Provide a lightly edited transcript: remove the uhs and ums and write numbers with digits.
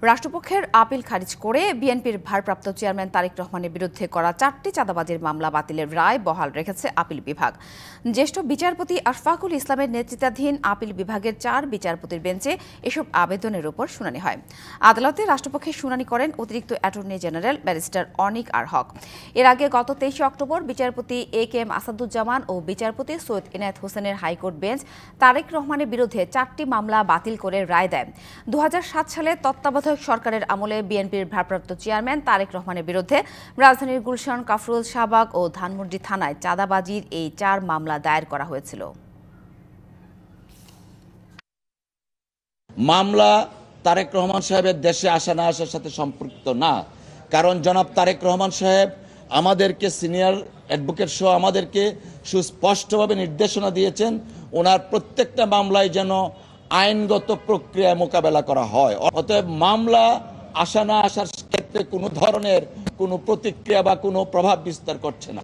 রাষ্ট্রপক্ষের আপিল খারিজ করে বিএনপির ভারপ্রাপ্ত চেয়ারম্যান তারেক রহমানের বিরুদ্ধে করা 4টি চাঁদাবাজির মামলা বাতিলের রায় বহাল রেখেছে আপিল বিভাগ। জ্যেষ্ঠ বিচারপতি আশফাকুল ইসলামের নেতৃত্বাধীন আপিল বিভাগের 4 বিচারপতির বেঞ্চে এসব আবেদনের উপর শুনানি হয়। আদালতে রাষ্ট্রপক্ষে শুনানি করেন অতিরিক্ত অ্যাটর্নি জেনারেল ব্যারিস্টার অনিক আর হক। এর আগে গত 23 অক্টোবর বিচারপতি AK আসাদুজ্জামান ও বিচারপতি সৈয়দ ইনায়েত হোসেনের হাইকোর্ট বেঞ্চ তারেক রহমানের বিরুদ্ধে 4টি মামলা বাতিল করে রায় দেয়। 2007 সালে তত্ত্বাবধায়ক সরকারের আমলে বিএনপির ভারপ্রাপ্ত চেয়ারম্যান তারেক রহমানের বিরুদ্ধে রাজধানীর গুলশান, কাফরুল, শাহবাগ ও ধানমন্ডি থানায় চাঁদাবাজির এই 4 মামলা দায়ের করা হয়েছিল। মামলা তারেক রহমান সাহেবের দেশে আসা না আসার সাথে সম্পৃক্ত না, কারণ জনাব তারেক রহমান সাহেব আমাদেরকে সিনিয়র অ্যাডভোকেট সহ আমাদেরকে সুস্পষ্টভাবে নির্দেশনা দিয়েছেন ওনার প্রত্যেকটা মামলায় যেন আইনগত প্রক্রিয়া মোকাবেলা করা হয়। অতএব মামলা আসা না আসার ক্ষেত্রে কোনো ধরনের কোনো প্রতিক্রিয়া বা কোনো প্রভাব বিস্তার করছে না।